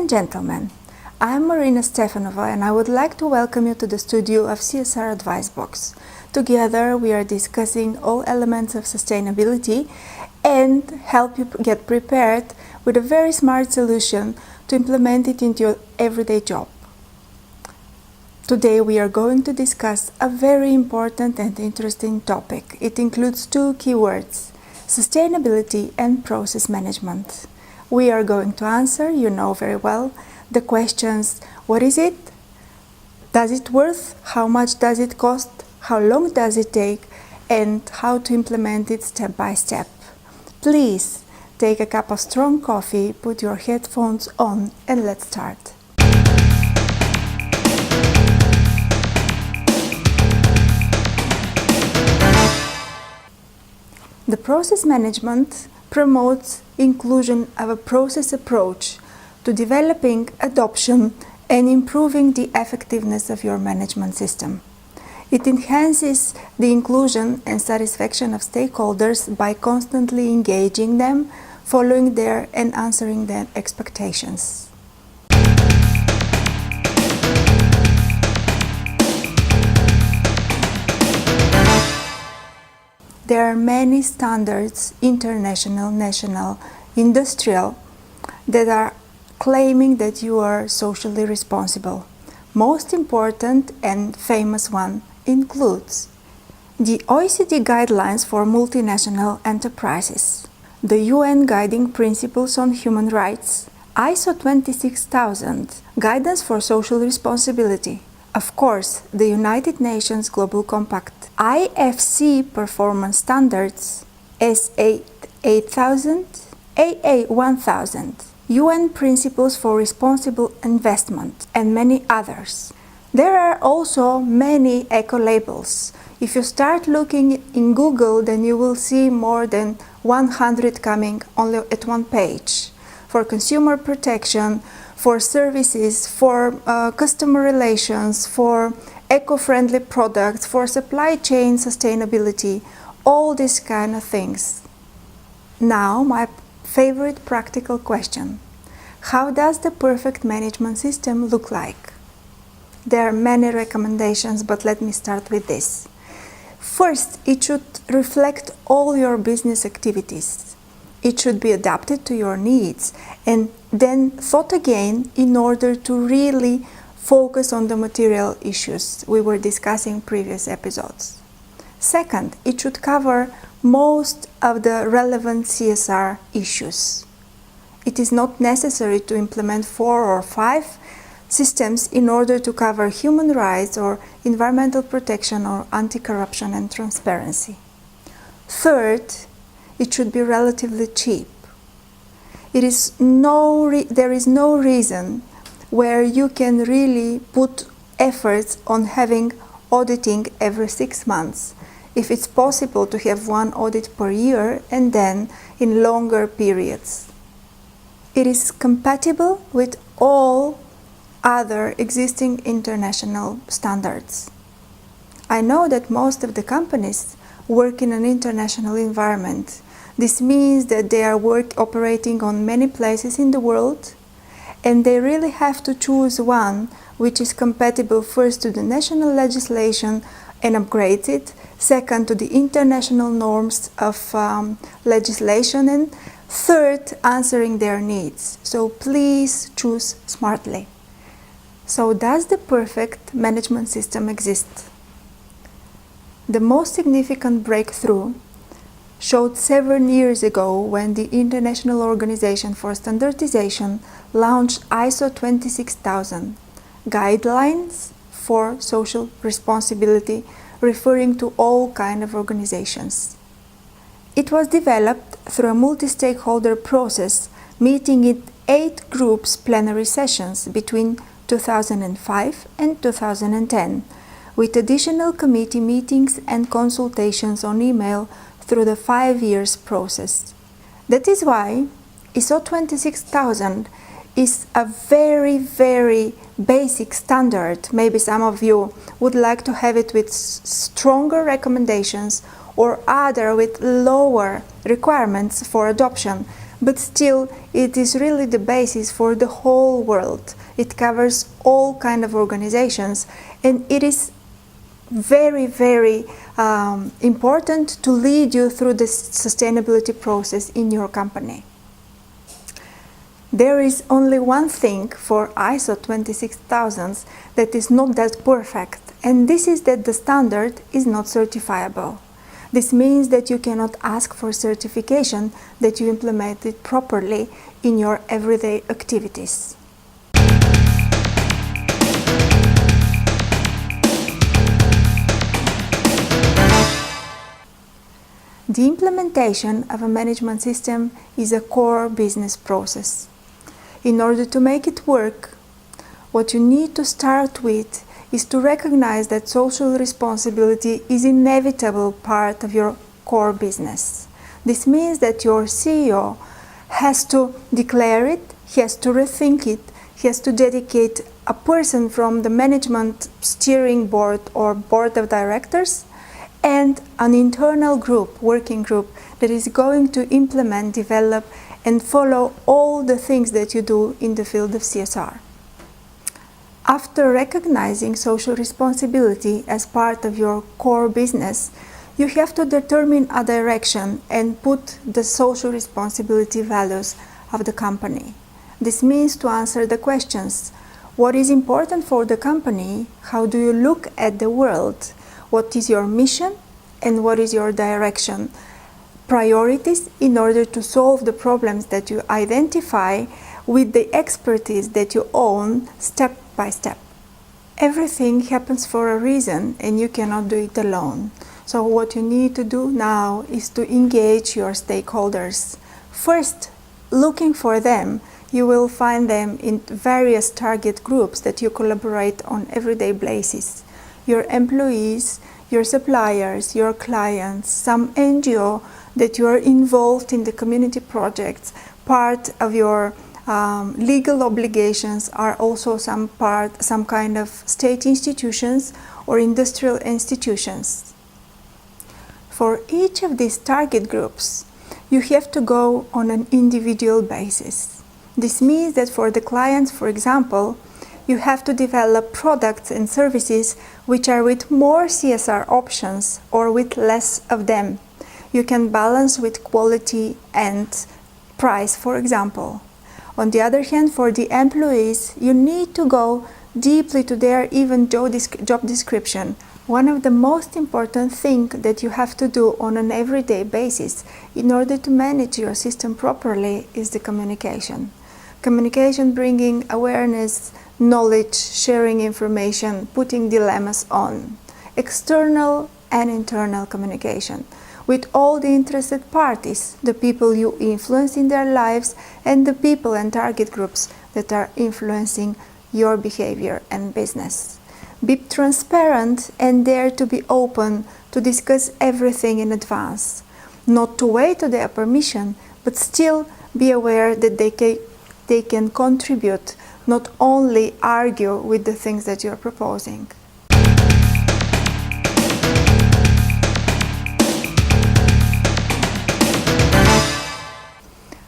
and gentlemen, I'm Marina Stefanova and I would like to welcome you to the studio of CSR AdviceBox. Together we are discussing all elements of sustainability and help you get prepared with a very smart solution to implement it into your everyday job. Today we are going to discuss a very important and interesting topic. It includes two keywords: sustainability and process management. We are going to answer, you know very well, the questions: what is it? Does it worth? How much does it cost? How long does it take? And how to implement it step by step. Please take a cup of strong coffee, put your headphones on, and let's start. The process management promotes inclusion of a process approach to developing adoption and improving the effectiveness of your management system. It enhances the inclusion and satisfaction of stakeholders by constantly engaging them, following their and answering their expectations. There are many standards, international, national, industrial, that are claiming that you are socially responsible. Most important and famous one includes the OECD guidelines for multinational enterprises, the UN Guiding Principles on Human Rights, ISO 26000 Guidance for Social Responsibility, of course, the United Nations Global Compact, IFC Performance Standards, SA 8000, AA 1000, UN Principles for Responsible Investment, and many others. There are also many eco-labels. If you start looking in Google, then you will see more than 100 coming only at one page. For consumer protection, for services, for customer relations, for eco-friendly products, for supply chain sustainability, all these kind of things. Now, my favorite practical question: how does the perfect management system look like? There are many recommendations, but let me start with this. First, it should reflect all your business activities. It should be adapted to your needs and then thought again in order to really focus on the material issues we were discussing in previous episodes. Second, it should cover most of the relevant CSR issues. It is not necessary to implement 4 or 5 systems in order to cover human rights or environmental protection or anti-corruption and transparency. Third, it should be relatively cheap. There is no reason where you can really put efforts on having auditing every 6 months, if it's possible to have one audit per year and then in longer periods. It is compatible with all other existing international standards. I know that most of the companies work in an international environment. This means that they are operating on many places in the world, and they really have to choose one which is compatible first to the national legislation and upgrade it, second to the international norms of legislation, and third, answering their needs. So please choose smartly. So does the perfect management system exist? The most significant breakthrough showed several years ago when the International Organization for Standardization launched ISO 26000 guidelines for social responsibility, referring to all kinds of organizations. It was developed through a multi-stakeholder process, meeting in 8 groups plenary sessions between 2005 and 2010, with additional committee meetings and consultations on email through the 5 years process. That is why ISO 26000 is a very, very basic standard. Maybe some of you would like to have it with stronger recommendations or other with lower requirements for adoption. but still it is really the basis for the whole world. It covers all kind of organizations, and it is very, very important to lead you through the sustainability process in your company. There is only one thing for ISO 26000 that is not that perfect, and this is that the standard is not certifiable. This means that you cannot ask for certification that you implement it properly in your everyday activities. The implementation of a management system is a core business process. In order to make it work, what you need to start with is to recognize that social responsibility is an inevitable part of your core business. This means that your CEO has to declare it, he has to rethink it, he has to dedicate a person from the management steering board or board of directors and an internal group, working group, that is going to implement, develop, and follow all the things that you do in the field of CSR. After recognizing social responsibility as part of your core business, you have to determine a direction and put the social responsibility values of the company. This means to answer the questions: what is important for the company? How do you look at the world? What is your mission and what is your direction? Priorities in order to solve the problems that you identify with the expertise that you own step by step. Everything happens for a reason and you cannot do it alone. So what you need to do now is to engage your stakeholders. First, looking for them, you will find them in various target groups that you collaborate on everyday basis. Your employees, your suppliers, your clients, some NGO that you are involved in the community projects. Part of your legal obligations are also some kind of state institutions or industrial institutions. For each of these target groups, you have to go on an individual basis. This means that for the clients, for example, you have to develop products and services which are with more CSR options or with less of them. You can balance with quality and price, for example. On the other hand, for the employees, you need to go deeply to their even job description. One of the most important things that you have to do on an everyday basis in order to manage your system properly is the communication. Communication bringing awareness, knowledge, sharing information, putting dilemmas on. External and internal communication with all the interested parties, the people you influence in their lives and the people and target groups that are influencing your behavior and business. Be transparent and dare to be open to discuss everything in advance. Not to wait to their permission, but still be aware that they can contribute, not only argue with the things that you're proposing.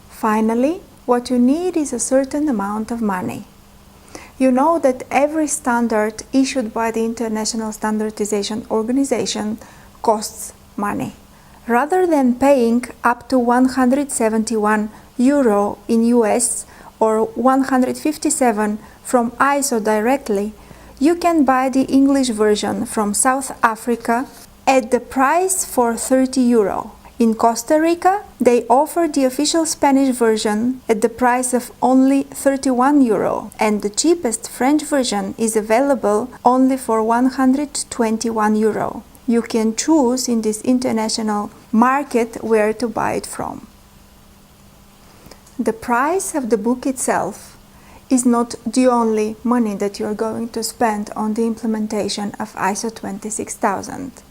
Finally, what you need is a certain amount of money. You know that every standard issued by the International Standardization Organization costs money. Rather than paying up to 171 euro in US or 157 from ISO directly, you can buy the English version from South Africa at the price for 30 euro. In Costa Rica, they offer the official Spanish version at the price of only 31 euro, and the cheapest French version is available only for 121 euro. You can choose in this international market where to buy it from. The price of the book itself is not the only money that you're going to spend on the implementation of ISO 26000.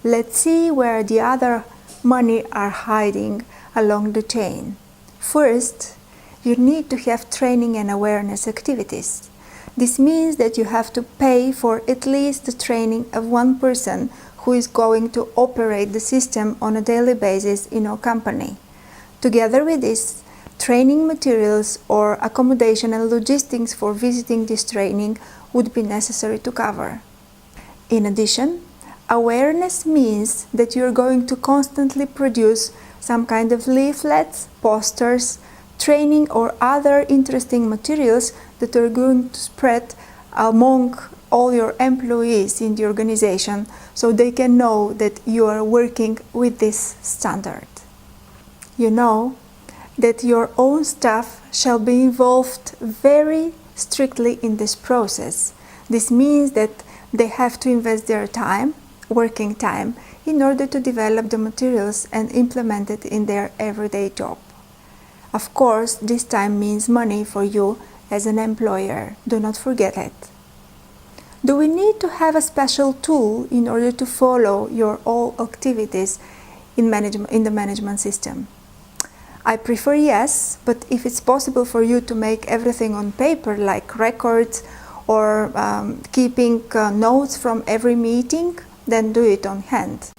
Let's see where the other money are hiding along the chain. First, you need to have training and awareness activities. This means that you have to pay for at least the training of one person who is going to operate the system on a daily basis in your company. Together with this, training materials or accommodation and logistics for visiting this training would be necessary to cover. In addition, awareness means that you're going to constantly produce some kind of leaflets, posters, training or other interesting materials that are going to spread among all your employees in the organization so they can know that you are working with this standard. You know that your own staff shall be involved very strictly in this process. This means that they have to invest their time, working time, in order to develop the materials and implement it in their everyday job. Of course, this time means money for you as an employer. Do not forget it. Do we need to have a special tool in order to follow your all activities in the management system? I prefer yes, but if it's possible for you to make everything on paper, like records or keeping notes from every meeting, then do it on hand.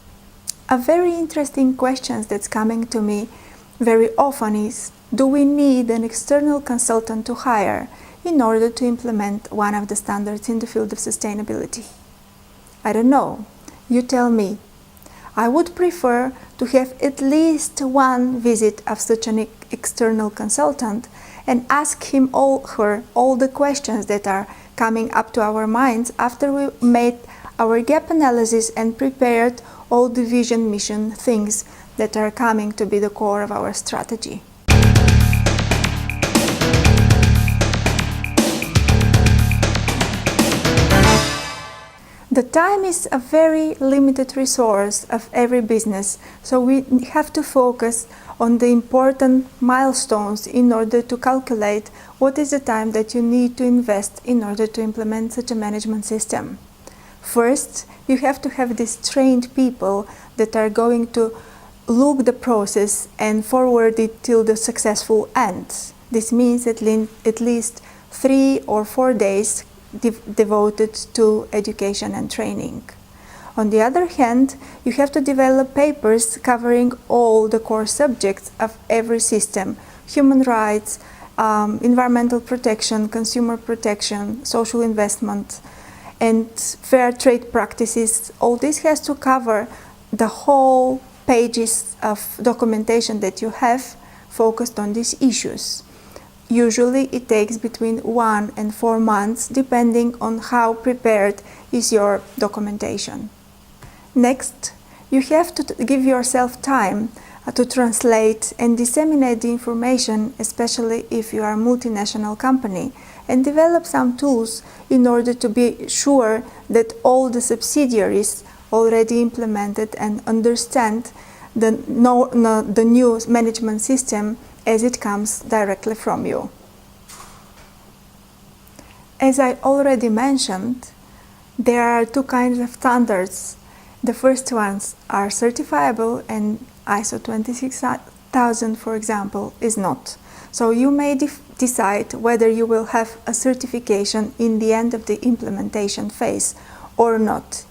A very interesting question that's coming to me very often is, do we need an external consultant to hire in order to implement one of the standards in the field of sustainability? I don't know. You tell me. I would prefer to have at least one visit of such an external consultant and ask him or her all the questions that are coming up to our minds after we made our gap analysis and prepared all the vision, mission things that are coming to be the core of our strategy. The time is a very limited resource of every business, so we have to focus on the important milestones in order to calculate what is the time that you need to invest in order to implement such a management system. First, you have to have these trained people that are going to look the process and forward it till the successful end. This means at least 3 or 4 days devoted to education and training. On the other hand, you have to develop papers covering all the core subjects of every system: human rights, environmental protection, consumer protection, social investment, and fair trade practices. All this has to cover the whole pages of documentation that you have focused on these issues. Usually it takes between 1 and 4 months, depending on how prepared is your documentation. Next, you have to give yourself time to translate and disseminate the information, especially if you are a multinational company, and develop some tools in order to be sure that all the subsidiaries already implemented and understand the new management system as it comes directly from you. As I already mentioned, there are 2 kinds of standards. The first ones are certifiable, and ISO 26000, for example, is not. So you may decide whether you will have a certification in the end of the implementation phase or not.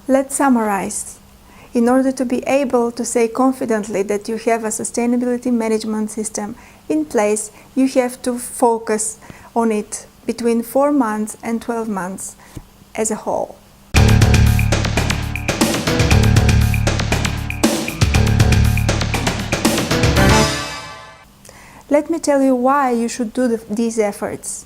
Let's summarize. In order to be able to say confidently that you have a sustainability management system in place, you have to focus on it between 4 months and 12 months as a whole. Let me tell you why you should do these efforts.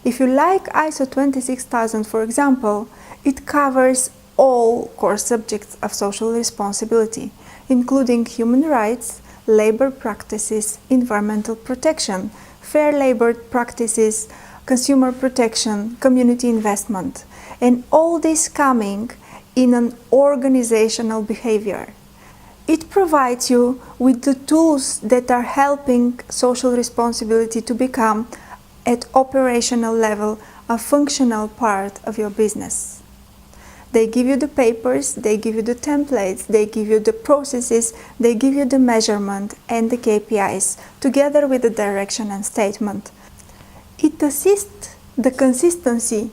If you like ISO 26000, for example, it covers all core subjects of social responsibility, including human rights, labor practices, environmental protection, fair labor practices, consumer protection, community investment, and all this coming in an organizational behavior. It provides you with the tools that are helping social responsibility to become, at operational level, a functional part of your business. They give you the papers, they give you the templates, they give you the processes, they give you the measurement and the KPIs, together with the direction and statement. It assists the consistency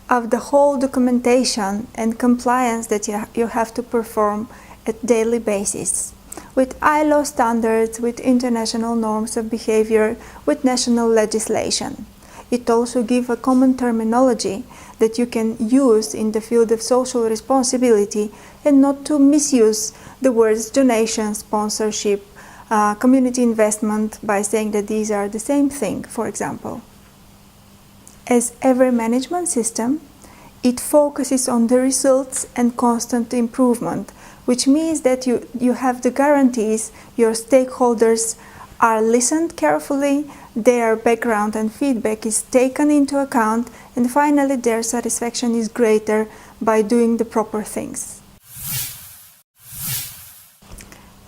of the whole documentation and compliance that you have to perform at daily basis. with ILO standards, with international norms of behavior, with national legislation. It also gives a common terminology that you can use in the field of social responsibility and not to misuse the words donation, sponsorship, community investment by saying that these are the same thing, for example. As every management system, it focuses on the results and constant improvement, which means that you have the guarantees your stakeholders are listened carefully, their background and feedback is taken into account, and finally their satisfaction is greater by doing the proper things.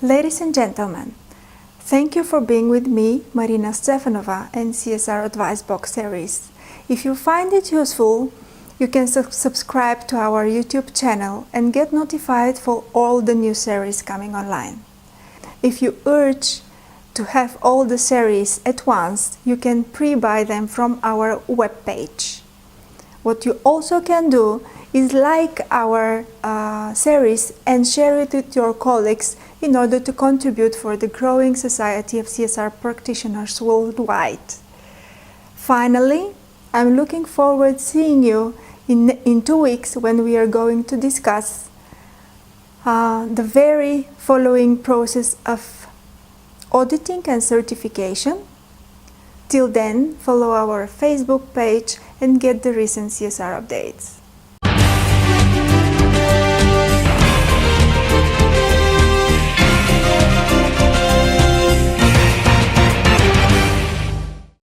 Ladies and gentlemen, thank you for being with me, Marina Stefanova, and CSR AdviceBox series. If you find it useful, you can subscribe to our YouTube channel and get notified for all the new series coming online. If you urge to have all the series at once, you can pre-buy them from our webpage. What you also can do is like our series and share it with your colleagues in order to contribute for the growing society of CSR practitioners worldwide. Finally, I'm looking forward to seeing you in 2 weeks when we are going to discuss the very following process of auditing and certification. Till then, follow our Facebook page and get the recent CSR updates.